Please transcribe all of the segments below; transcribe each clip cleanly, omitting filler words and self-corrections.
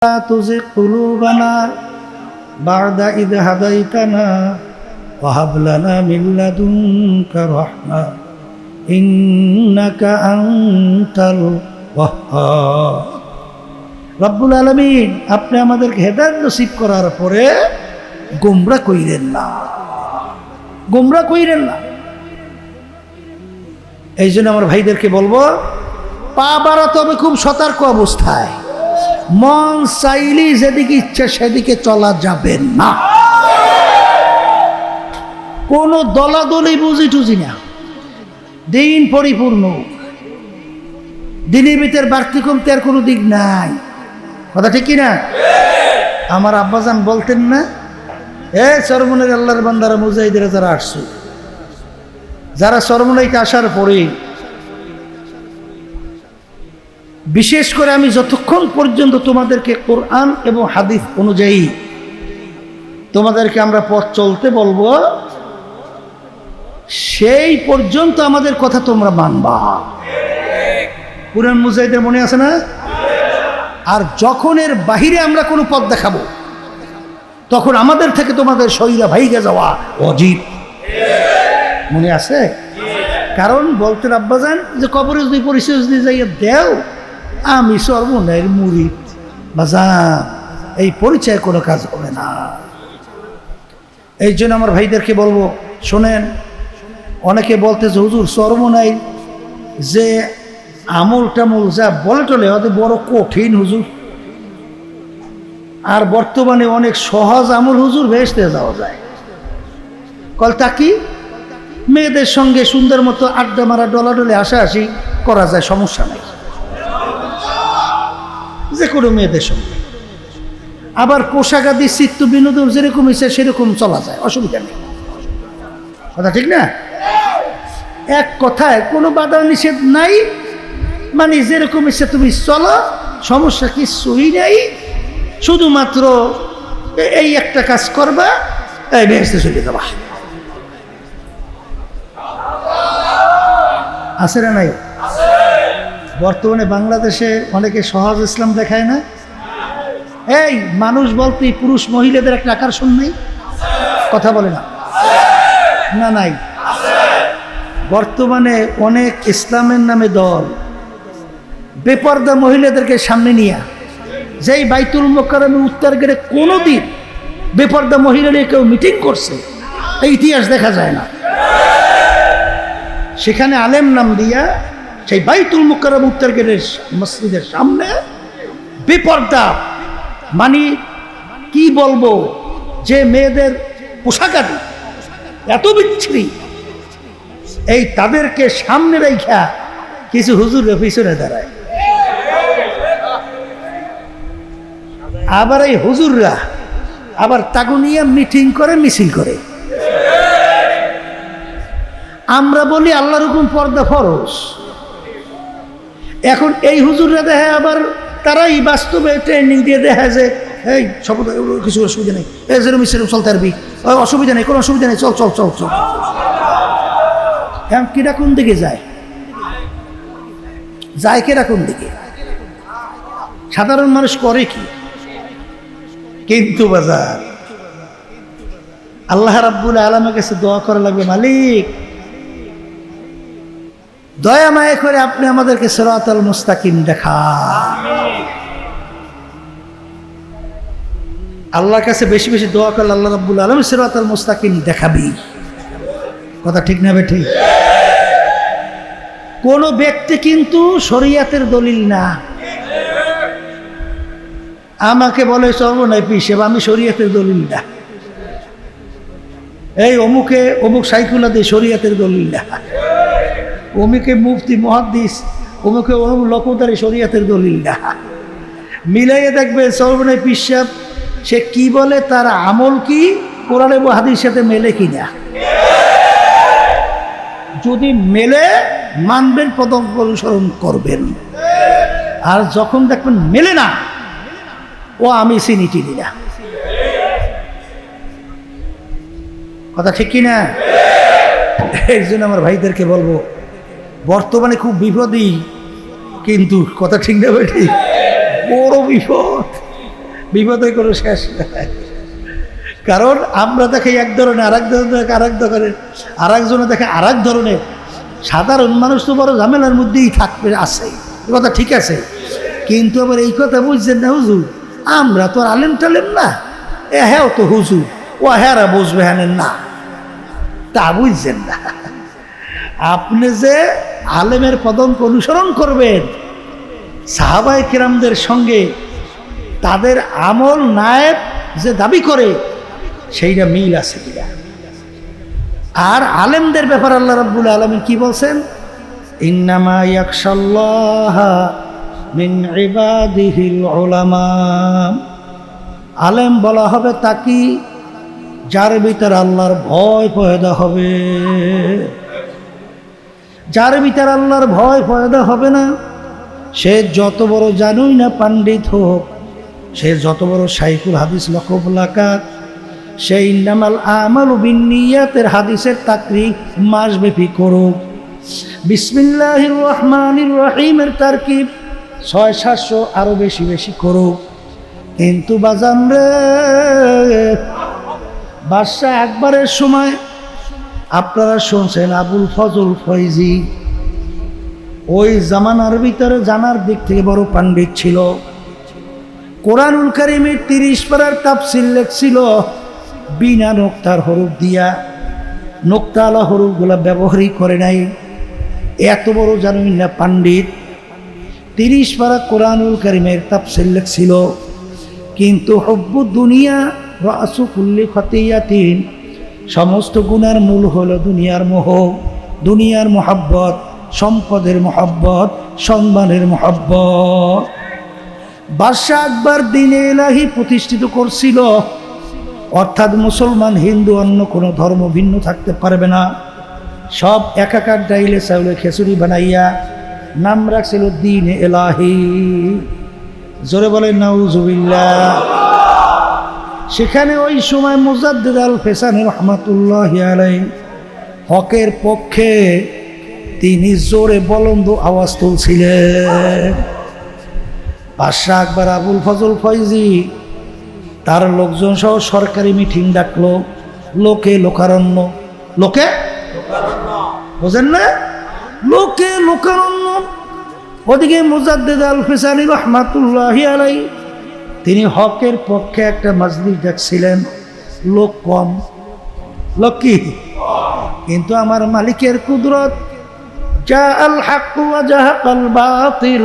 لا تزغ قلوبنا بعد إذ هديتنا وهب لنا من لدنك رحمة إنك أنت الوهاب রব্বুল আলামিন আপনি আমাদেরকে হেদায়েত নসিব করার পরে গোমরাহ কইরেন না। এই জন্য আমার ভাইদেরকে বলবো, পা বাড়াতে হবে খুব সতর্ক অবস্থায়। মন চাইলে যেদিকে ইচ্ছা সেদিকে চলা যাবে না। কোনো দলাদলি বুঝি টুঝি না। দিন পরিপূর্ণ, দিনের ভিতর বাড়তি কমতে আর কোনো দিক নাই। কথা ঠিক কিনা? আমার আব্বাজান বলতেন না, চরমনের আল্লাহর বান্দারা মুজাহিদেরা যারা আসছো, যারা চরমনাইতে আসার পরে বিশেষ করে আমি যতক্ষণ পর্যন্ত তোমাদেরকে কোরআন এবং হাদিস অনুযায়ী তোমাদেরকে আমরা পথ চলতে বলবো, সেই পর্যন্ত আমাদের কথা তোমরা মানবা। কোরআন মুজাহিদের মনে আছে না? আর যখন এর বাহিরে আমরা কোনো পথ দেখাবো, তখন আমাদের থেকে তোমাদের শরীরে ভাইগে যাওয়া অজিব। মনে আছে? কারণ বলতেন আব্বাজান যে কবরে যদি পরিচয় যদি যাইয়া দেও, আমি সর্বনায়ের মুরিদ বাজান, এই পরিচয় কোনো কাজ হবে না। এই জন্য আমার ভাইদেরকে বলবো, শোনেন, অনেকে বলতেছে হুজুর সর্বনাই যে আমল টামল যা বলে টলে হয়তো বড় কঠিন হুজুর, আর বর্তমানে অনেক সহজ আমল হুজুর বেহেশতে যাওয়া যায়। কলতা কি? মেয়েদের সঙ্গে সুন্দর মতো আড্ডা মারা ডলাডলে হাসাহাসি করা যায়, সমস্যা নাই যে কোনো মেয়েদের সঙ্গে। আবার পোশাক আদি চিত্ত বিনোদন যেরকম ইচ্ছে সেরকম চলা যায়, অসুবিধা নেই। কথা ঠিক না? এক কথায় কোনো বাধা নিষেধ নাই, মানে যেরকম ইচ্ছে তুমি চলো, সমস্যা কিছুই নাই। শুধুমাত্র এই একটা কাজ করবা, এই বেহেশতে চলে যাবা। আছে না নাই? বর্তমানে বাংলাদেশে অনেকে সহজ ইসলাম দেখায় না। এই মানুষ বলতে পুরুষ মহিলাদের একটা আকর্ষণ নেই? কথা বলে না? না নাই? বর্তমানে অনেক ইসলামের নামে দল বেপর্দা মহিলাদেরকে সামনে নিয়ে, যেই বাইতুল মোকাররমের উত্তর গেটে কোনোদিন বেপর্দা মহিলা নিয়ে কেউ মিটিং করছে এই ইতিহাস দেখা যায় না। সেখানে আলেম নাম দিয়া সেই বাইতুল মোকাররম উত্তর গেটের মসজিদের সামনে বেপর্দা, মানে কি বলবো, যে মেয়েদের পোশাক আদি এত বিচ্ছিরি, এই তাদেরকে সামনে রেখা কিছু হুজুর পিছনে দাঁড়ায়। আবার এই হুজুররা আবার তাকে নিয়ে মিটিং করে, মিছিল করে। আমরা বলি আল্লাহর হুকুম পর্দা ফরজ। এখন এই হুজুররা দেখে আবার তারাই বাস্তবে ট্রেনিং দিয়ে দেখা যে এই সব কিছু অসুবিধা নেই, যেরকম সেরকম চলতে পারবি, অসুবিধা নেই, কোনো অসুবিধা নেই, চল চল চল চল। এখন কিরা কোন দিকে যায় কেরা কোন দিকে? সাধারণ মানুষ করে কি? কিন্তু বাজার আল্লাহ রাব্বুল আলামিনের কাছে দোয়া করা লাগবে, মালিক দয়া মায়া করে আপনি আমাদেরকে সিরাতাল মুস্তাকিম দেখা। আল্লাহর কাছে বেশি বেশি দোয়া করলে আল্লাহ রাব্বুল আলামিন সিরাতাল মুস্তাকিম দেখাবি। কথা ঠিক না বেঠিক? কোন ব্যক্তি কিন্তু শরীয়তের দলিল না। আমাকে বলে সর্বনাই পিসেব, আমি শরীয়তের দলিল না। এই অমুকে অমুক সাইকুলা দিয়ে শরীয়তের দলিল না। অমুকে মুফতি মুহাদ্দিস, অমুকে অমুক লকদারি শরীয়তের দলিল না। মিলাইয়ে দেখবে সর্বনাই পিসেব সে কি বলে, তার আমল কি কোরআন এবং হাদিসের সাথে মেলে কিনা। যদি মেলে মানবেন, পদক অনুসরণ করবেন। আর যখন দেখবেন মেলে না, ও আমি চিনি টিনি না। কথা ঠিক কিনা? এই জন্য আমার ভাইদেরকে বলবো, বর্তমানে খুব বিপদই, কিন্তু কথা ঠিক না বেঠিক, বড় বিপদ। বিপদে কোনো শেষ নাই। কারণ আমরা দেখে এক ধরনের, আর এক ধরনের দেখে আর এক ধরনের, আর একজনে দেখে আর এক ধরনের। সাধারণ মানুষ তো বড় ঝামেলার মধ্যেই থাকবে, আছে এ কথা ঠিক আছে। কিন্তু আবার এই কথা বুঝছেন না হুজুর, আমরা তো আর আলেম টালেম না, হ্যাঁ তো হুজুর, ও হ্যাঁ বুঝবে হ্যাঁ না, তা বুঝছেন না। আপনি যে আলেমের পদঙ্ক অনুসরণ করবেন, সাহাবায়ে কেরামদের সঙ্গে তাদের আমল নায়েব যে দাবি করে সেইটা মিল আছে কিনা। আর আলেমদের ব্যাপার আল্লাহ রাব্বুল আলামিন কি বলছেন? ইন্নামা ইয়াখশাল্লাহা মিন ইবাদিহিল উলামা। আলেম বলা হবে তাকে যার ভিতর আল্লাহর ভয় পয়দা হবে। যার ভিতর আল্লাহর ভয় পয়দা হবে না, সে যত বড় জানুই না পণ্ডিত হোক, সে যত বড় শাইখুল হাদিস লকব লাকাত, সে ইন্নামাল আমালু বিন্নিয়াতের হাদিসের তাকরির মাসব্যাপী করুক, বিসমিল্লাহির রহমানির রহিমের তারকিব 600-700 আরো বেশি বেশি করুক। কিন্তু বাজান রে, বাদশাহ আকবরের সময় আপনারা শুনছেন আবুল ফজল ফয়জি ওই জামানার ভিতরে জানার দিক থেকে বড় পণ্ডিত ছিল। কোরআনুল কারীমের 30 পারার তাফসীর লেখছিল বিনা নোক্তার হরফ দিয়া, নোক্তাওয়ালা হরফগুলা ব্যবহারই করে নাই। এত বড় জানুই না পণ্ডিত, 30 পারা কোরআনুল কারীমের তাফসীর লেখছিল। কিন্তু হুব্বুদ দুনিয়া রাসু কুল্লি খতিয়াতিন, সমস্ত গুনার মূল হলো দুনিয়ার মোহ, দুনিয়ার মোহাব্বত, সম্পদের মোহাব্বত, সম্মানের মোহাব্বত। বাদশাহ আকবর দ্বীনে ইলাহি প্রতিষ্ঠিত করছিল, অর্থাৎ মুসলমান হিন্দু অন্য কোনো ধর্ম ভিন্ন থাকতে পারবে না। সব একাকার ডাইলে চাউলে খিচুড়ি বানাইয়া নাম রাখছিল দ্বীনে ইলাহি। জোরে বলেন নাউজুবিল্লাহ। সেখানে ওই সময় মুজাদ্দিদ আল ফেসানি রহমাতুল্লাহি আলাইহি হকের পক্ষে তিনি জোরে বলন্দ আওয়াজ তুলছিলেন। বাদশাহ আকবর আবুল ফজল ফয়জি তার লোকজন সহ সরকারি মিটিং ডাকলো, লোকে লোকারণ্য, লোকে বোঝেন না, লোকে লোকারণ্য। ওদিকে মুজাদ্দিদ আল ফেসানি রহমাতুল্লাহি আলাইহি তিনি হকের পক্ষে একটা মাজলিস ডাকছিলেন, লোক কম, লোক কি, কিন্তু আমার মালিকের কুদরত, জা আল হক ওয়া জাহাকাল বাতিল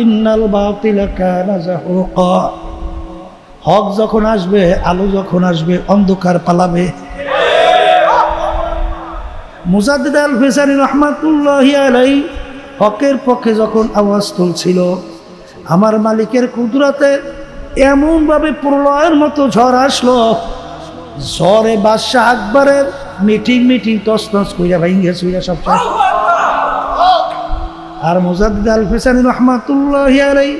ইন্নাল বাতিলা কানা যাহুকা। হক যখন আসবে, আলো যখন আসবে, অন্ধকার পালাবে। মুজাদ্দিদ আল ফেসানি রহমাতুল্লাহি আলাইহি হকের পক্ষে যখন আওয়াজ তুলছিল, আমার মালিকের কুদরতে এমনভাবে প্রলয়ের মতো ঝড় আসলো, ঝড়ে বাদশাহ আকবরের মিটিং তছনছ কইরা ভাইঙ্গে চুইরা সব শেষ। আর মুজাদ্দিদ আল ফেসানি রহমাতুল্লাহি আলাইহি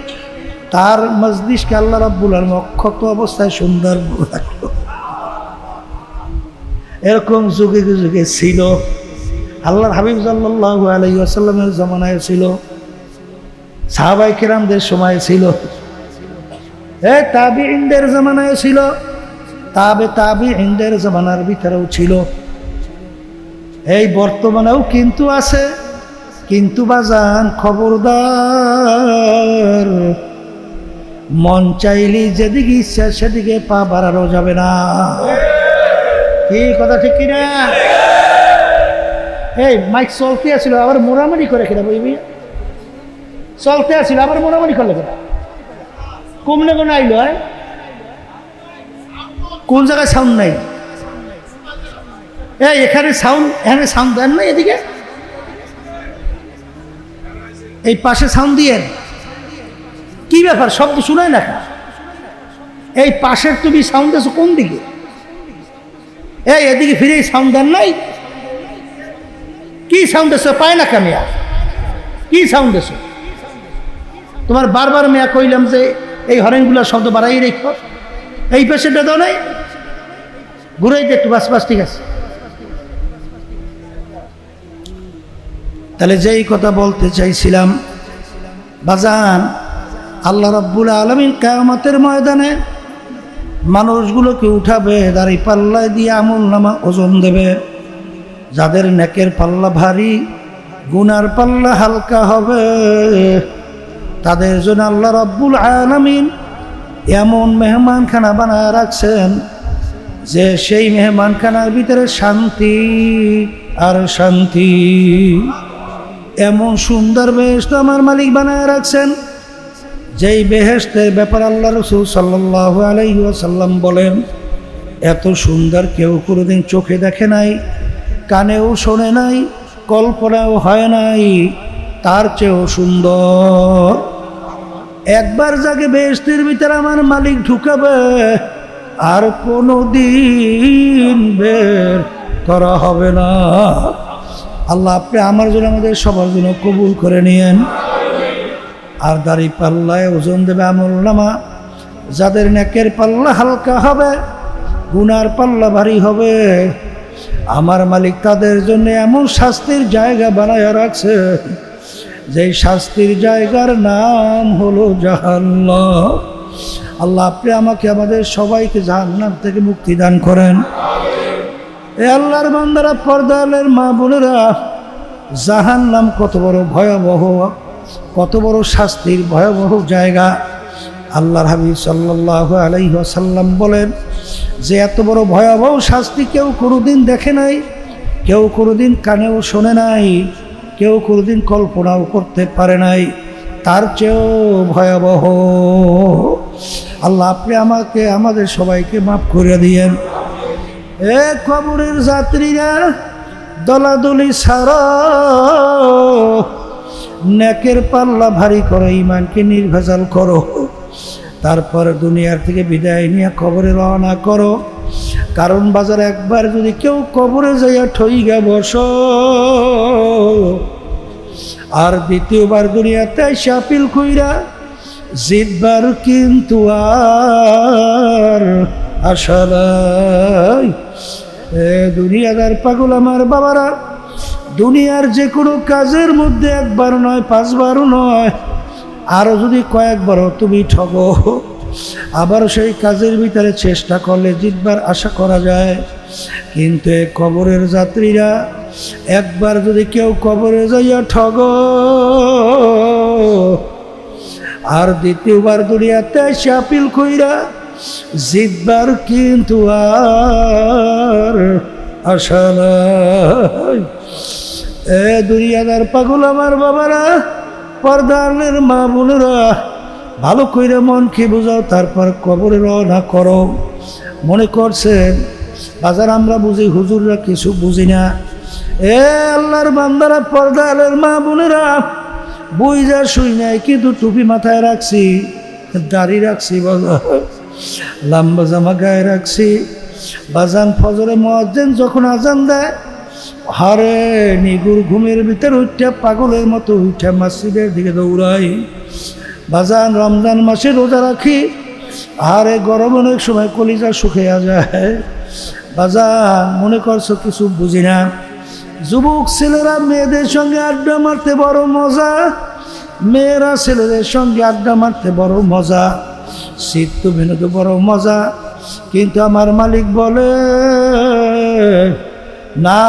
তার মজলিসকে আল্লাহ রাব্বুল আলামিন অক্ষত অবস্থায় সুন্দর রাখলো। এরকম যুগে যুগে ছিল। আল্লাহর হাবিব সাল্লাল্লাহু আলাইহি ওয়াসাল্লামের জামানায় ছিল, সাহাবায়ে কেরামদের সময় ছিল, তাবিঈনদের জামানায় ছিল, তাবিঈনদের জামানার ভিতরেও ছিল, এই বর্তমানেও কিন্তু আছে। কিন্তু বাজান খবরদার, মন চাইলে যেদিকে ইচ্ছা সেদিকে পা বাড়ানো যাবে না। কি কথা ঠিক কিনা? এই মাইক চলতে আছিল, আবার মোড়ামুড়ি করে কিনা বইবি, চলতে আছিল আবার মোড়ামুড়ি করলে কিনা, কমলে কোনো আইল হয়, কোন জায়গায় সাউন্ড নাই? এই এখানে সাউন্ড দেন না, এদিকে এই পাশে সাউন্ড দিয়ে কি ব্যাপার, শব্দ শোনায় না? এই পাশের তুমি সাউন্ড আছো কোন দিকে? এই এদিকে ফিরে সাউন্ড দেন নাই? কি সাউন্ড এসো? পায় না কামিয়া, কি সাউন্ড এসো? তোমার বারবার মেয়া কইলাম যে এই হরেনগুলার শব্দ বাড়াই রেখো, এই পেশেন্টটা দাও নাই, ঘুরাইতে একটু বাস বাস, ঠিক আছে। তাহলে যেই কথা বলতে চাইছিলাম বাজান, আল্লাহ রাব্বুল আলামিন কিয়ামতের ময়দানে মানুষগুলোকে উঠাবে, দাড়ি পাল্লায় দিয়ে আমল নামা ওজন দেবে। যাদের নেকের পাল্লা ভারী, গুনার পাল্লা হালকা হবে, তাদের জন্য আল্লাহ রাব্বুল আলামিন এমন মেহমানখানা বানায় রাখছেন যে সেই মেহমানখানার ভিতরে শান্তি আর শান্তি। এমন সুন্দর বেহেশত আমার মালিক বানায় রাখছেন, যেই বেহেশতের ব্যাপার আল্লাহ রাসূল সাল্লাল্লাহু আলাইহি ওয়াসাল্লাম বলেন, এত সুন্দর কেউ কোনোদিন চোখে দেখে নাই, কানেও শোনে নাই, কল্পনাও হয় নাই, তার চেয়েও সুন্দর। একবার যাকে বেহেশতের ভিতরে আমার মালিক ঢুকাবে, আর কোনো দিন বের করা হবে না। আল্লাহ আপনি আমার জন্য, আমাদের সবার জন্য কবুল করে নিয়েন। আর দাড়ি পাল্লায় ওজন দেবে আমল নামা। যাদের নেকের পাল্লা হালকা হবে, গুনার পাল্লা ভারী হবে, আমার মালিক তাদের জন্য এমন শাস্তির জায়গা বানায় রাখছে, যেই শাস্তির জায়গার নাম হলো জাহান্নাম। আল্লাহ আপনি আমাকে, আমাদের সবাইকে জাহান্নাম থেকে মুক্তি দান করেন। এ আল্লাহর বান্দারা, পর্দালের মা বোনেরা, জাহান্নাম কত বড় ভয়াবহ, কত বড় শাস্তির ভয়াবহ জায়গা। আল্লাহর হাবিব সাল্লাল্লাহু আলাইহি ওয়াসাল্লাম বলেন যে এত বড় ভয়াবহ শাস্তি কেউ কোনোদিন দেখে নাই, কেউ কোনোদিন কানেও শোনে নাই, কেউ কোনোদিন কল্পনাও করতে পারে নাই, তার চেয়েও ভয়াবহ। আল্লাহ আপনি আমাকে, আমাদের সবাইকে মাফ করে দিয়েন। এ কবরের যাত্রীরা, দলাদলি ছাড়ো, নেকের পাল্লা ভারী করো, ইমানকে নির্ভেজাল করো, তারপরে দুনিয়ার থেকে বিদায় নিয়ে কবরে রওনা করো। কারণ বাজার একবার যদি কেউ কবরে যাইয়া ঠইগা বসো, আর দ্বিতীয়বার দুনিয়াতে এসে আপিল কইরা জিতবার কিন্তু আর আশা নাই। দুনিয়াদার পাগল আমার বাবারা, দুনিয়ার যে কোনো কাজের মধ্যে একবার নয়, পাঁচবারও নয়, আরও যদি কয়েকবারও তুমি ঠগো, আবার সেই কাজের ভিতরে চেষ্টা করলে জিতবার আশা করা যায়। কিন্তু কবরের যাত্রীরা, একবার যদি কেউ কবরে যাইয়া ঠগো, আর দ্বিতীয়বার দুনিয়াতে এসে আপিল কইরা জিতবার কিন্তু আর আশা নাই। দুনিয়াদার পাগল আমার বাবারা, পর্দার মা বোনেরা, ভালো কইরা মনকে বোঝাও, তারপর কবরে রওনা করো। মনে করছেন বাজার আমরা বুঝি, হুজুররা কিছু বুঝি না। আল্লাহর বান্দারা, পর্দার মা বোনেরা, বুঝা শুই নাই, কিন্তু টুপি মাথায় রাখছি, দাড়ি রাখছি, বাজার লম্বা জামা গায়ে রাখছি। বাজান ফজরে মুয়াজ্জিন যখন আজান দেয়, হারে নিগুর ঘুমের ভিতর উঠা, পাগলের মতো উঠা মসজিদের দিকে দৌড়াই। বাজান রমজান মাসে রোজা রাখি, আরে গরম অনেক সময় কলিজা শুকিয়ে যায়। বাজান মনে করছো কিছু বুঝি না। যুবক ছেলেরা মেয়েদের সঙ্গে আড্ডা মারতে বড় মজা, মেয়েরা ছেলেদের সঙ্গে আড্ডা মারতে বড় মজা, শীত বিনোদ বড় মজা। কিন্তু আমার মালিক বলে না,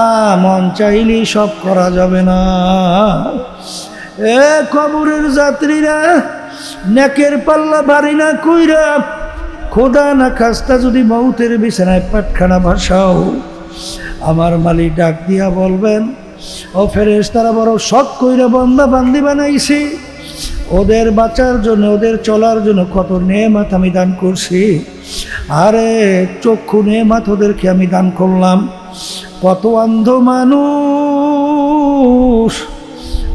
মন চাইলেই সব করা যাবে না। কবরের যাত্রীরা, নেকের পাল্লা ভারী না কইরা, খোদা না খাস্তা যদি মৌতের বিছানায় পাটখানা ভাসাও, আমার মালিক ডাক দিয়া বলবেন, ও ফেরেশতারা, বড় শখ কইরা বান্দা বান্দি বানাইছি, ওদের বাঁচার জন্য, ওদের চলার জন্য কত নেয়ামত আমি দান করছি। আরে চক্ষু নেয়ামত ওদেরকে আমি দান করলাম। কত অন্ধ মানুষ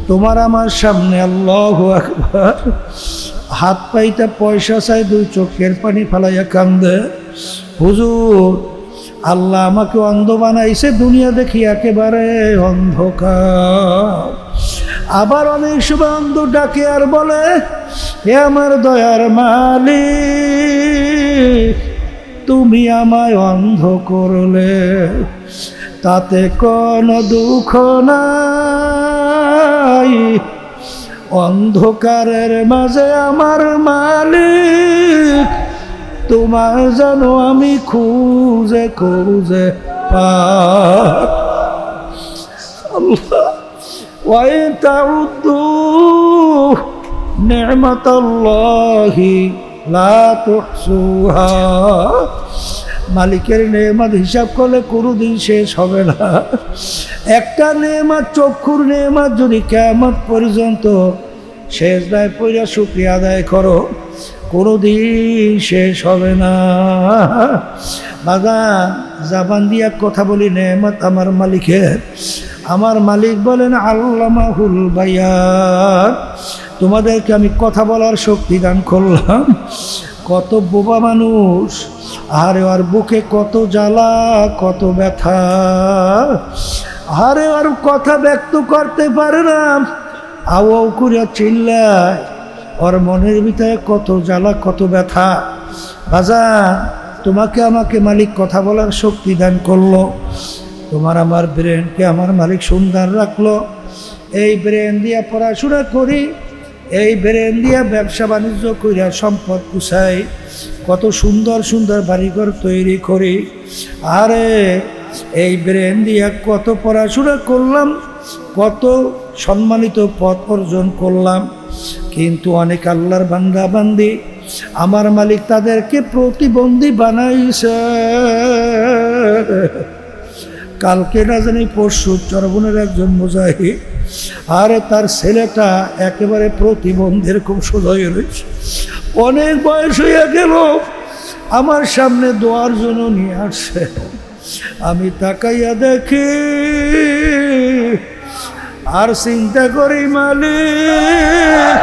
তোমার আমার সামনে, আল্লাহু আকবার, হাত পাইতে পয়সা চাই, দুই চোখের পানি ফালাইয়া কান্দে, হুজুর আল্লাহ আমাকে অন্ধ বানাইছে, দুনিয়া দেখি একেবারে অন্ধকার। আবার অনেক সময় অন্ধ ডাকে আর বলে, হে আমার দয়ার মালিক, তুমি আমায় অন্ধ করলে, তাতে কোনো দুঃখ নাই, অন্ধকারের মাঝে আমার মালিক তোমায় জানো আমি খুঁজে খুঁজে পাই। আল্লাহ ওয়াইন তাউদ্দু নি'মাতাল্লাহি লা তুহসুহা, মালিকের নেয়ামত হিসাব করলে কোনোদিন শেষ হবে না। একটা নেয়ামত, চক্ষুর নেয়ামত, যদি কিয়ামত পর্যন্ত সেজদায় পড়ে শুকরিয়া আদায় করো, কোনোদিন শেষ হবে না। বাজান, জাবান দিয়া কথা বলি নেয়ামত আমার মালিকের। আমার মালিক বলেন আল্লামাহুল বায়ান, তোমাদেরকে আমি কথা বলার শক্তি দান করলাম। কত বোবা মানুষ, আরে আর বুকে কত জ্বালা, কত ব্যথা, আরে আর কথা ব্যক্ত করতে পারে না, আও আও করে চিল্লায়, ওর মনের ভিতরে কত জ্বালা, কত ব্যথা। বাজান, তোমাকে আমাকে মালিক কথা বলার শক্তি দান করলো, তোমার আমার ব্রেনকে আমার মালিক সুন্দর রাখলো। এই ব্রেন দিয়া পড়াশোনা করি, এই ব্রেন দিয়া ব্যবসা বাণিজ্য করিয়া সম্পদ কুছাই, কত সুন্দর সুন্দর বাড়িঘর তৈরি করি। আরে এই ব্রেন দিয়া কত পড়াশোনা করলাম, কত সম্মানিত পদ অর্জন করলাম, কিন্তু অনেক আল্লাহর বান্দা বান্দি আমার মালিক তাদেরকে প্রতিবন্ধী বানাইছে। কালকে না জানি পরশু চরবনের একজন মুজাহিদ, আরে তার ছেলেটা একেবারে প্রতিবন্ধীর খুব সোজা হয়ে রয়েছে, অনেক বয়স হয়ে গেল, আমার সামনে দোয়ার জন্য নিয়ে আসছে। আমি তাকাইয়া দেখি আর চিন্তা করি, মালিক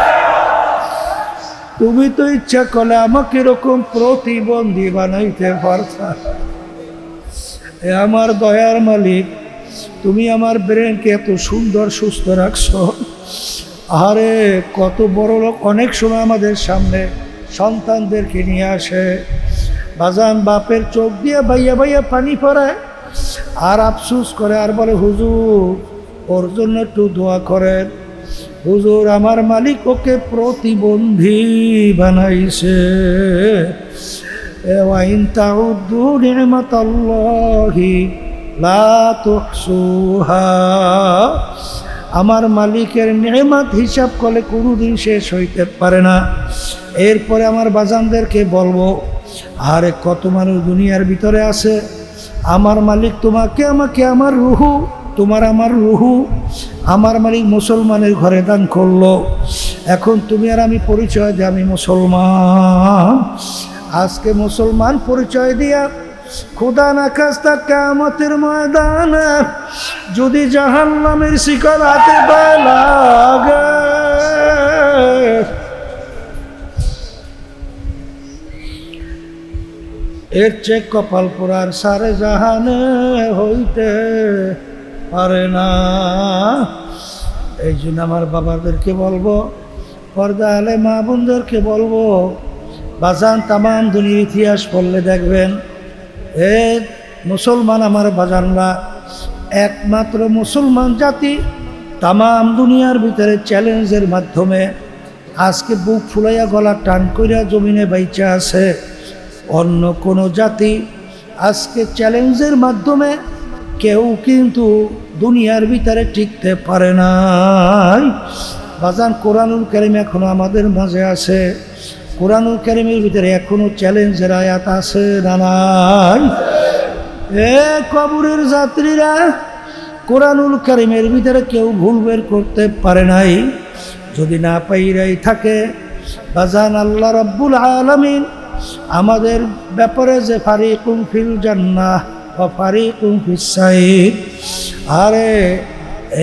তুমি তো ইচ্ছা করলে আমাকে এরকম প্রতিবন্ধী বানাইতে পারতা। আমার দয়ার মালিক, তুমি আমার ব্রেনকে এত সুন্দর সুস্থ রাখছো। আরে কত বড় লোক অনেক সময় আমাদের সামনে সন্তানদেরকে নিয়ে আসে, বাজান বাপের চোখ দিয়ে বাইয়া বাইয়া পানি পড়ায়, আর আফসুস করে আর বলে হুজুর ওর জন্য একটু দোয়া করেন, হুজুর আমার মালিক ওকে প্রতিবন্ধী বানাইছে। ওয়াইন তাউদ্দু নি'মাতাল্লাহি লা তুহসুহা, আমার মালিকের নেয়ামত হিসাব করলে কোনোদিন শেষ হইতে পারে না। এরপরে আমার বাজানদেরকে বলবো, আরে কত মানুষ দুনিয়ার ভিতরে আছে, আমার মালিক তোমাকে আমাকে আমার রুহু, তোমার আমার রুহু আমার মালিক মুসলমানের ঘরে দান করলো। এখন তুমি আর আমি পরিচয় দিই আমি মুসলমান। আজকে মুসলমান পরিচয় দিয়া খোদা না খাস্তা কিয়ামতের ময়দানে যদি জাহান্নামের শিকল হাতে পায় লাগে, এর চেয়ে কপাল পোড়ার সারে জাহানে হইতে পারে না। এই জন্য আমার বাবাদেরকে বলবো, পর্দা আলে মা বোনদেরকে বলবো, বাজান তামাম দুনিয়ার ইতিহাস পড়লে দেখবেন এ মুসলমান আমার বাজানরা একমাত্র মুসলমান জাতি তামাম দুনিয়ার ভিতরে চ্যালেঞ্জের মাধ্যমে আজকে বুক ফুলাইয়া গলা টান কইরা জমিনে বাইচা আছে। অন্য কোনো জাতি আজকে চ্যালেঞ্জের মাধ্যমে কেউ কিন্তু দুনিয়ার ভিতরে টিকতে পারে নাই। বাজান কোরআনুল কারীম এখনো আমাদের মাঝে আছে, কোরআনুল কারীমের ভিতরে এখনো চ্যালেঞ্জের আয়াত আছে না নাই? এ কবরের যাত্রীরা, কোরআনুল কারীমের ভিতরে কেউ ভুল বের করতে পারে নাই। যদি না পাইরাই থাকে বাজান, আল্লাহ রাব্বুল আলামিন আমাদের ব্যাপারে যে ফারিকুম ফিল জান্নাহ ওয়া ফারিকুম ফিস সাইর, আরে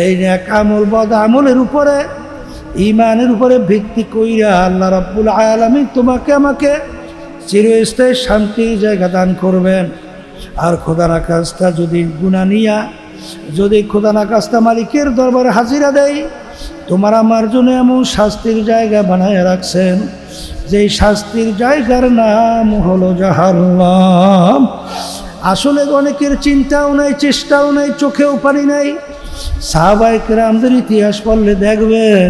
এই নেক আমল বদ আমলের উপরে ইমানের উপরে ভিত্তি কইরা আল্লাহ রাব্বুল আলামিন তোমাকে আমাকে চিরস্থায়ী শান্তির জায়গা দান করবেন। আর খোদা না কাজটা যদি গুনাহ নিয়া যদি খোদা না কাজটা মালিকের দরবারে হাজিরা দেয়, তোমার আমার জন্য এমন শাস্তির জায়গা বানায় রাখছেন যেই শাস্তির জায়গার নাম হলো জাহান্নাম। আসলে অনেকের চিন্তাও নাই, চেষ্টাও নাই, চোখেও পানি নাই। সাহাবায়ে কেরামদের ইতিহাস পড়লে দেখবেন,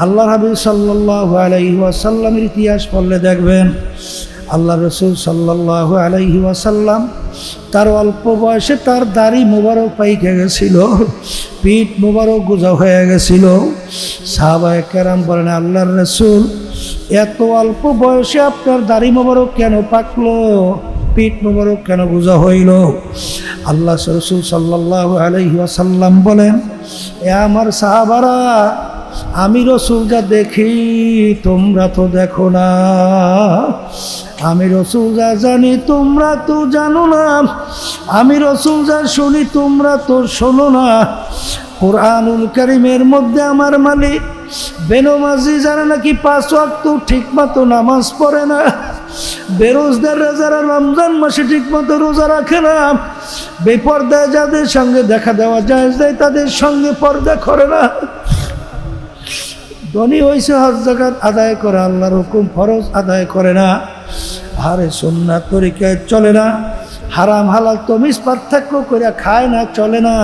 আল্লাহ হাবিব সাল্লাল্লাহু আলাইহি ওয়াসাল্লামের ইতিহাস পড়লে দেখবেন, আল্লাহ রসুল সাল্লাল্লাহু আলাইহি ওয়াসাল্লাম তার অল্প বয়সে তার দাড়ি মোবারক পাইকে গেছিল, পিঠ মোবারক গোজা হয়ে গেছিল। সাহাবায়ে কেরাম বলেন, আল্লাহর রসুল এত অল্প বয়সে আপনার দাড়ি মোবারক কেন পাকলো, পিঠ মোবারক কেন গোজা হইল? আল্লাহ রসুল সাল্লাল্লাহু আলাইহি ওয়াসাল্লাম বলেন, এ আমার সাহাবারা, আমি রসুল যা দেখি তোমরা তো দেখো না, আমি রসুল যা জানি তোমরা তো জানো না, আমি রসুল যা শুনি তোমরা তো শোনো না। কুরআনুল কারীমের মধ্যে আমার মালিক বেনমাজি যারা নাকি 5 ওয়াক্ত ঠিকমতো নামাজ পড়ে না, বেরোজগাররা যারা রমজান মাসে ঠিকমতো রোজা রাখে না, বেপর্দায় যাদের সঙ্গে দেখা দেওয়া যায় তাদের সঙ্গে পর্দা করে না, ধনী হয়েছে হজ যাকাত আদায় করে আল্লাহর হুকুম ফরজ আদায় করে না, আরে সুন্নাত তরিকায় চলে না, হারাম হালাল তমিজ পার্থক্য করে খায় না, চলে না,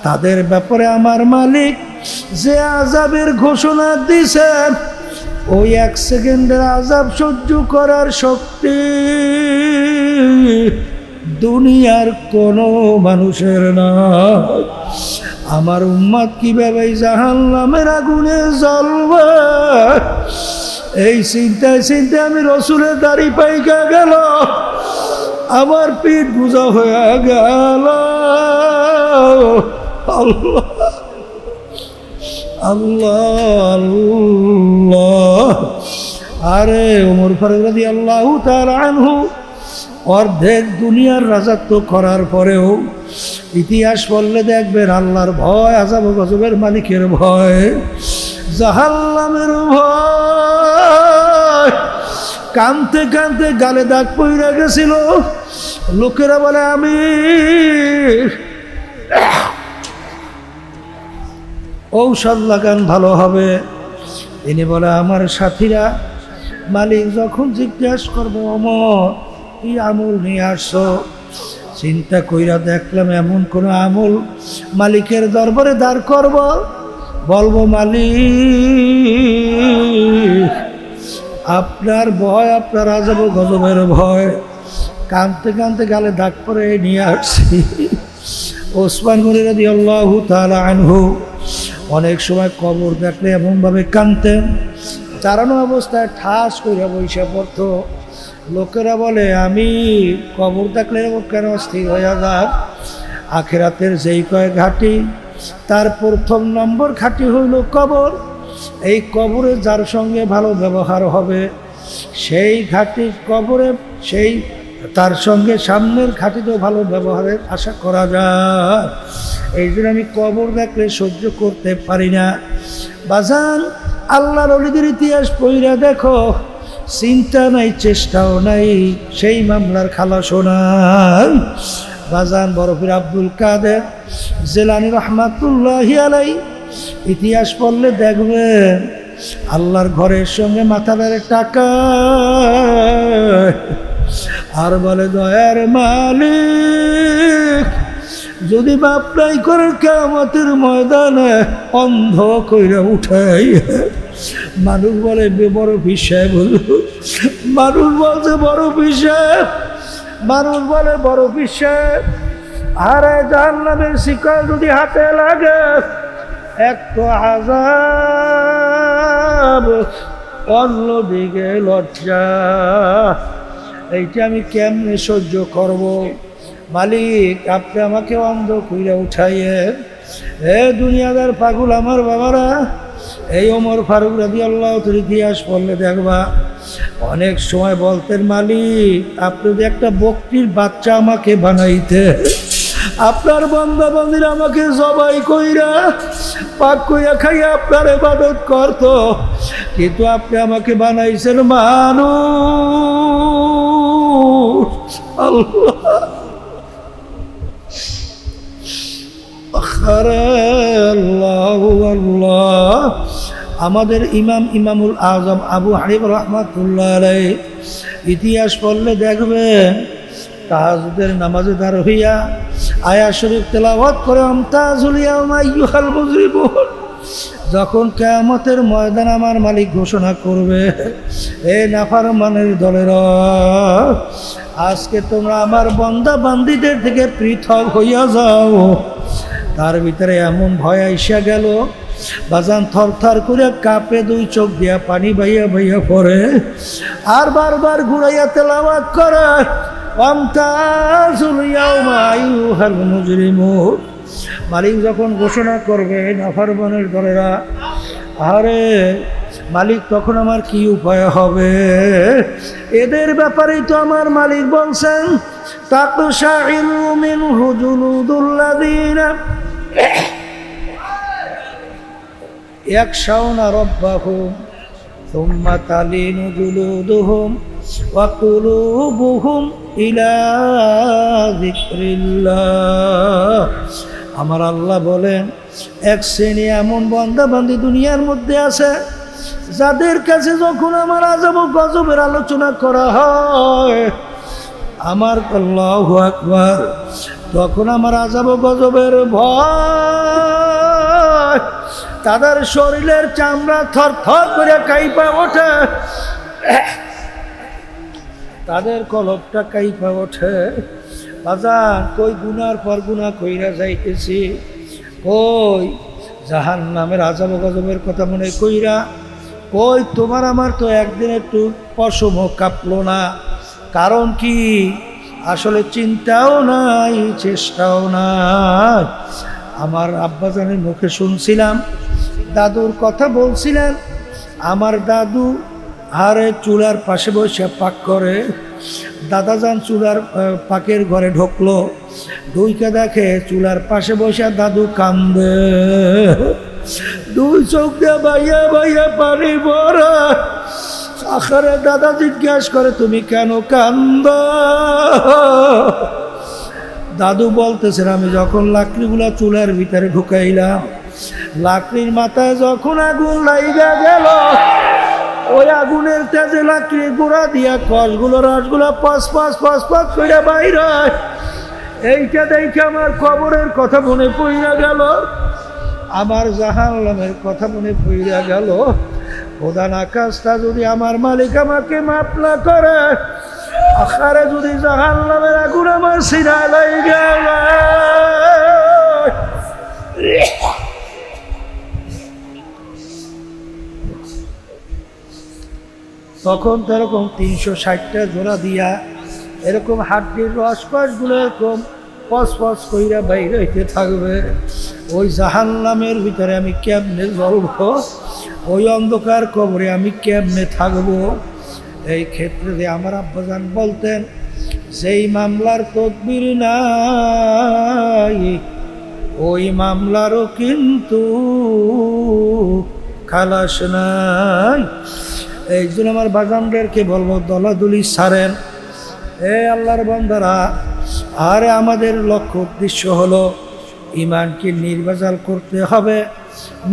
তাদের ব্যাপারে আমার মালিক যে আযাবের ঘোষণা দিছে, ওই 1 সেকেন্ডের আযাব সহ্য করার শক্তি দুনিয়ার কোনো মানুষের না। আমার উম্মত কিভাবে জাহান্নামের আগুনে জ্বলবে, এই চিন্তায় চিন্তায় আমি রসুলের দাড়ি পাইকা গেল, আমার পিঠ গুজা হয়ে গেল। আল্লাহ আল্লাহ আল্লাহ। আরে ওমর ফারুক রাদিয়াল্লাহু তাআলা আনহু অর্ধেক দুনিয়ার রাজত্ব করার পরেও ইতিহাস পড়লে দেখবেন আল্লাহর ভয়, আযাব গজবের মালিকের ভয়, জাহান্নামের ভয়, কানতে কানতে গালে দাগ পইরা গেছিল। লোকেরা বলে আমি ঔষধ লাগান ভালো হবে, তিনি বলে আমার সাথীরা, মালিক যখন জিজ্ঞাসা করবো ওমর কি আমল নিয়ে আসছো, চিন্তা কইরা দেখলাম এমন কোন আমল মালিকের দরবারে দাঁড় করব, বলবো মালিক আপনার ভয়, আপনার আযাব গজবের ভয়, কাঁদতে কাঁদতে গালে দাগ পরে নিয়ে আসছি। ওসমান গনি রাদিয়াল্লাহু তাআলা আনহু অনেক সময় কবর দেখলে এমনভাবে কাঁদতেন, চারানো অবস্থায় ঠাস করে বৈশা পড়তো। লোকেরা বলে আমি কবর দেখলে কেন স্থির হয়ে যাক, আখিরাতের যেই কয়েক ঘাটি তার প্রথম নম্বর ঘাটি হইল কবর। এই কবরে যার সঙ্গে ভালো ব্যবহার হবে সেই ঘাটি কবরে, সেই তার সঙ্গে সামনের ঘাটিতেও ভালো ব্যবহারের আশা করা যায়। এই জন্য আমি কবর দেখলে সহ্য করতে পারি না। বাজান আল্লাহর ওলিদের ইতিহাস পড়িয়া দেখো, চিন্তা নাই চেষ্টাও নাই, সেই মামলার খালাসও নাই। বাজান বরফির আব্দুল কাদের জিলানী রাহমাতুল্লাহি আলাইহি ইতিহাস পড়লে দেখবেন আল্লাহর ঘরের সঙ্গে মাথা ধরে টাকা, আর বলে দয়ার মালিক যদি বাপ নাই করে কিয়ামতের ময়দানে অন্ধ কইরা উঠাই। মানুষ বলে বড় পিসাব, মানুষ বলছে বড় পিসাব, মানুষ বলে বড় পিসাব। আরে জাহান্নামের শিকল যদি হাতে লাগে, এক তো আযাব, অন্যদিকে লজ্জা, এইটা আমি কেমনে সহ্য করব? মালিক আপনি আমাকে অন্ধ কইরা উঠাইয়ে। এ দুনিয়াদার পাগল আমার বাবারা, এই ওমর ফারুক রাদিয়াল্লাহু তাআলা ইতিহাস পড়লে দেখবা অনেক সময় বলতেন, মালিক আপনি যদি একটা বকরির বাচ্চা আমাকে বানাইতে, আপনার বান্দা বান্দিরা আমাকে জবাই কইরা পাক কইরা খাইয়া আপনার ইবাদত করত, কিন্তু আপনি আমাকে বানাইছেন মানুষ। আল্লাহ আল্লাহু আল্লাহ। আমাদের ইমামুল আজম আবু হানিফা রাহমাতুল্লাহ আলাইহি ইতিহাস পড়লে দেখবেন তাহাজ্জুদের নামাজে দাঁড় হইয়া আয়াত শরীফ তেলাওয়াত করে আমতাজুল ইয়াউমা আইয়ুহাল মুজরিমুন, যখন কিয়ামতের ময়দান আমার মালিক ঘোষণা করবে, এ নাফরমানের দলেরা, আজকে তোমরা আমার বান্দা বান্দীদের থেকে পৃথক হইয়া যাও। তার ভিতরে এমন ভয় আইসা গেল, বাজান থরথর করে কাঁপে, দুই চোখ দিয়া পানি বাইয়া বাইয়া পড়ে, আর বারবার ঘুরাইয়া তেলাওয়াত করে, ওয়ামতাজুল ইয়াওমা আইয়ুহাল মুজরিমুন। মালিক যখন ঘোষণা করবে নাফরমানের দলেরা, আরে মালিক তখন আমার কি উপায় হবে? এদের ব্যাপারেই তো আমার মালিক বলছেন, তাকশাইরু মিনহু জুলুদুল্লাযীনা ইয়াখশাউনা রাব্বাহুম সুম্মা তালিনু জুলুদুহুম ওয়া কুলুবুহুম ইলা যিকরিল্লাহ। আমার আল্লাহ বলেন, এক শ্রেণী এমন বান্দা বান্দি দুনিয়ার মধ্যে আছে, যাদের কাছে যখন আমার আযাব ও গজবের আলোচনা করা হয়, আমার আল্লাহু আকবার, তখন আমার আযাব ও গজবের ভয় তাদের শরীরের চামড়া থরথর করে কাঁপা ওঠে, তাদের কলবটা কাঁপা ওঠে। বাজান, কই গুনার পর গুনাহ কইরা যাইতেছি, কই জাহান্নামের আযাব গজবের কথা মনে কইরা, কই তোমার আমার তো একদিন একটু পশমও কাঁপলো না। কারণ কি? আসলে চিন্তাও নাই, চেষ্টাও নাই। আমার আব্বাজানের মুখে শুনছিলাম, দাদুর কথা বলছিলেন, আমার দাদু আরে চুলার পাশে বসে পাক করে। দাদাজান চুলার পাকের ঘরে ঢুকলো, ঢুইকে দেখে চুলার পাশে বসে দাদু কান্দে, দুই চোখ দিয়ে বাইয়া বাইয়া পানি ভরা। আখারে দাদা জিজ্ঞাসা করে, তুমি কেন কান্দ? দাদু বলতেছেন, আমি যখন লাকড়িগুলা চুলার ভিতরে ঢুকাইলাম, লাকড়ির মাথায় যখন আগুন লাইগা গেল, ওই আগুনের তেজে লাকড়ি গোড়া দিয়া কষগুলো রসগুলো পস পস পস পস করে বাইরে, এইটা দেখে আমার কবরের কথা মনে পড়িয়া গেল, আমার জাহান্নামের কথা মনে পড়িয়া গেল। প্রধান আকাশটা যদি আমার মালিক আমাকে মাফ না করে, আখারে যদি জাহান্নামের আগুন আমার সিনায় লাইগা তখন তো এরকম 360টা জোড়া দিয়া এরকম হাড্ডির রসকসগুলো এরকম পস পস কইরা বাইরে হইতে থাকবে। ওই জাহান্নামের ভিতরে আমি কেমনে জ্বলব? ওই অন্ধকার কবরে আমি কেমনে থাকবো? এই ক্ষেত্রে যে আমার আব্বাজান বলতেন, যেই মামলার তদবির নাই, ওই মামলারও কিন্তু খালাস নাই। এই জন্য আমার বাগানদেরকে বলবো, দলাদলি ছাড়েন। এ আল্লাহর বান্দারা, আরে আমাদের লক্ষ্য উদ্দেশ্য হলো ইমানকে নির্বাচাল করতে হবে,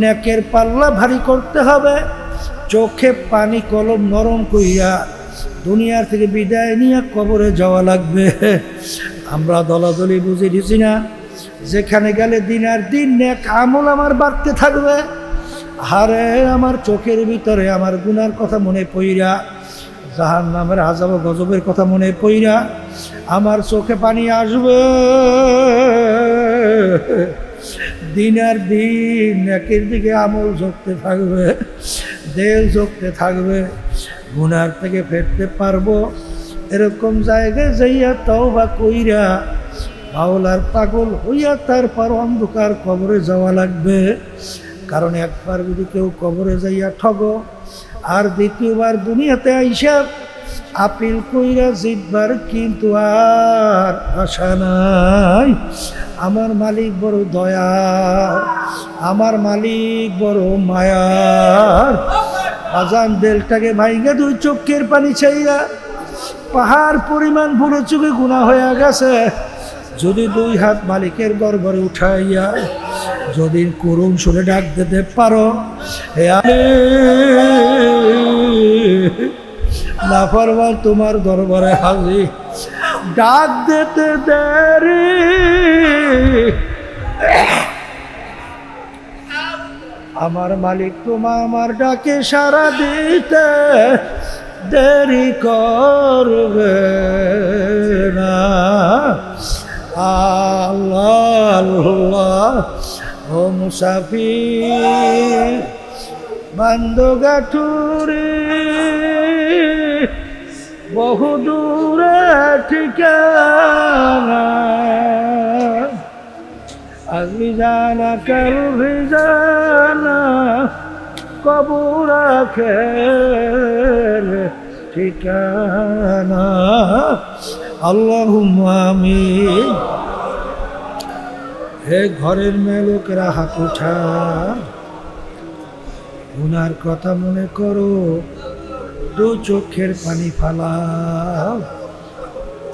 নেকের পাল্লা ভারী করতে হবে, চোখে পানি কলম নরম কইরা দুনিয়ার থেকে বিদায় নিয়ে কবরে যাওয়া লাগবে। আমরা দলাদলি বুঝে দিছি না, যেখানে গেলে দিন আর দিন নেক আমল আমার বাড়তে থাকবে। আরে আমার চোখের ভিতরে আমার গুনার কথা মনে পইরা, জাহান্নামের আযাব গজবের কথা মনে পইরা আমার চোখে পানি আসবে। দিন আর দিন নেকের দিকে আমল ঝুঁকতে থাকবে, দেল ঝুঁকতে থাকবে, গুনার থেকে ফেরতে পারবো। এরকম জায়গায় যাইয়া তওবা কইরা মাওলার পাগল হইয়া তারপর অন্ধকার কবরে যাওয়া লাগবে। কারণ একবার যদি কেউ কবরে যাইয়া ঠগো, আর দ্বিতীয়বার দুনিয়াতে আইসা আপিল কইরা জিতবার কিন্তু আর আশা নাই। আমার মালিক বড় দয়ার, আমার মালিক বড় মায়ার। আজান দেলটাকে ভাইঙ্গা দুই চোখের পানি চাইরা, পাহাড় পরিমাণ বুড়ো চোখে গুনাহ হয়ে গেছে, যদি দুই হাত মালিকের দরবারে উঠাইয়া যদি করুণ সুরে ডাক দিতে পারো, হে নাফরমান তোমার দরবারে হাজির, ডাক দিতে দেরি। আমার মালিক তোমা আমার ডাকে সাড়া দিতে দেরি করবে না। আল্লাহ আল্লাহ ও মুসাফির বান্দগাঠুরে বহু দূরে ঠিকানা আজমি জানা কাল ভিজানা কবুর আখের ঠিকানা। আল্লাহুম্মা আমিন। হে ঘরের মেয়ে লোকেরা হাত উঠা, গুনার কথা মনে করো, দু চোখের পানি ফালাও,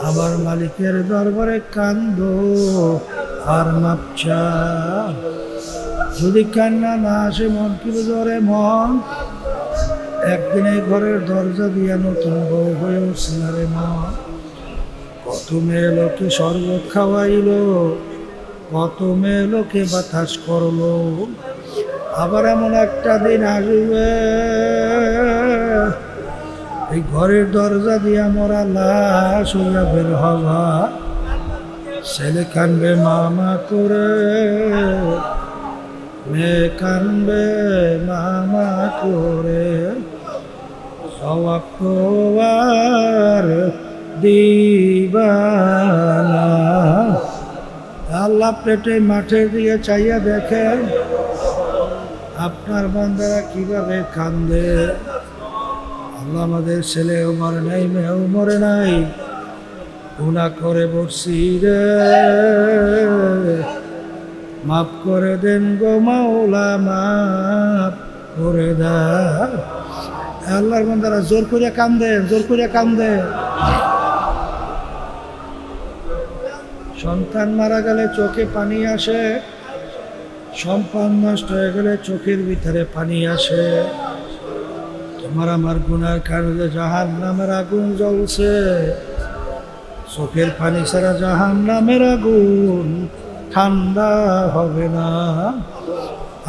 আমার মালিকের দরবারে কান্দো আর মাপ চাও। যদি কান্না না আসে মন কি জোরে মন, একদিনে ঘরের দরজা দিয়া নতুন বউ হয়ে উঠছে না রে মন। কত মেয়ে লোকে শরবত খাওয়াইলো, কত মেয়ে লোকে বাতাস করলো, আবার এমন একটা দিন আসবে এই ঘরের দরজা দিয়া মরা লাশ হইয়া বের হবা। ছেলে কানবে মামা করে, মেয়ে কানবে মামা করে, সওয়াব আর দিবানা। আল্লাহ পেটে মাঠে দিয়ে চাইয়া দেখেন আপনার বান্দারা কিভাবে কান্দে। আল্লাহ আমাদের ছেলেও মরে নাই, মেয়েও মরে নাই, গুনাহ করে বসছি রে, মাফ করে দেন গো মাওলা, মাফ করে দেন। আল্লাহর বান্দারা জোর করে কান্দেন, জোর করে কান্দেন। সন্তান মারা গেলে চোখে পানি আসে, সম্পদ নষ্ট হয়ে গেলে চোখের ভিতরে পানি আসে। তোমার আমার গুনার কারণে জাহান্নামের আগুন জ্বলছে, চোখের পানি ছাড়া জাহান্নামের আগুন ঠান্ডা হবে না।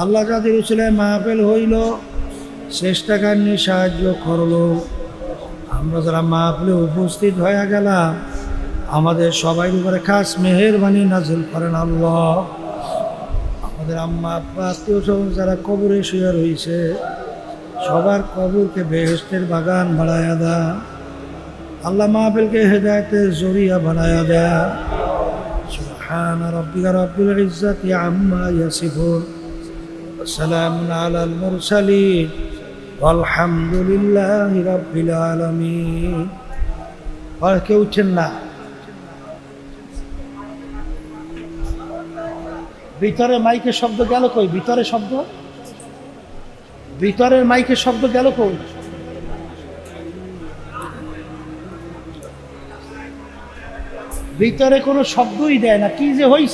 আল্লাহ যাদের উচিলে মাহফিল হইল, চেষ্টা কারণে সাহায্য করলো, আমরা যারা মাহফিলে উপস্থিত হয়ে গেলাম, আমাদের সবাই উপরে খাস মেহেরবানি নাজিল করেন আল্লাহ। আমাদের আম্মা আব্বা আত্মীয় স্বজন যারা কবরে শুয়ে রয়েছে, সবার কবরকে বেহেশতের বাগান বানায়া দেন আল্লাহ। মাহফিলকে হেদায়েতের জরিয়া বানায়া দেন। সুবহানা রাব্বিকা রাব্বিল ইজ্জাতি আম্মা ইয়াসিফুন, ওয়া সালামুন আলাল মুরসালিন, আলহামদুলিল্লাহি রাব্বিল আলামিন। আর কেউ উঠেন না, ভিতরে মাইকের শব্দ গেল কই? ভিতরে শব্দ, ভিতরের মাইকের শব্দ গেল কই? ভিতরে কোনো শব্দই দেয় না, কি যে হইছে।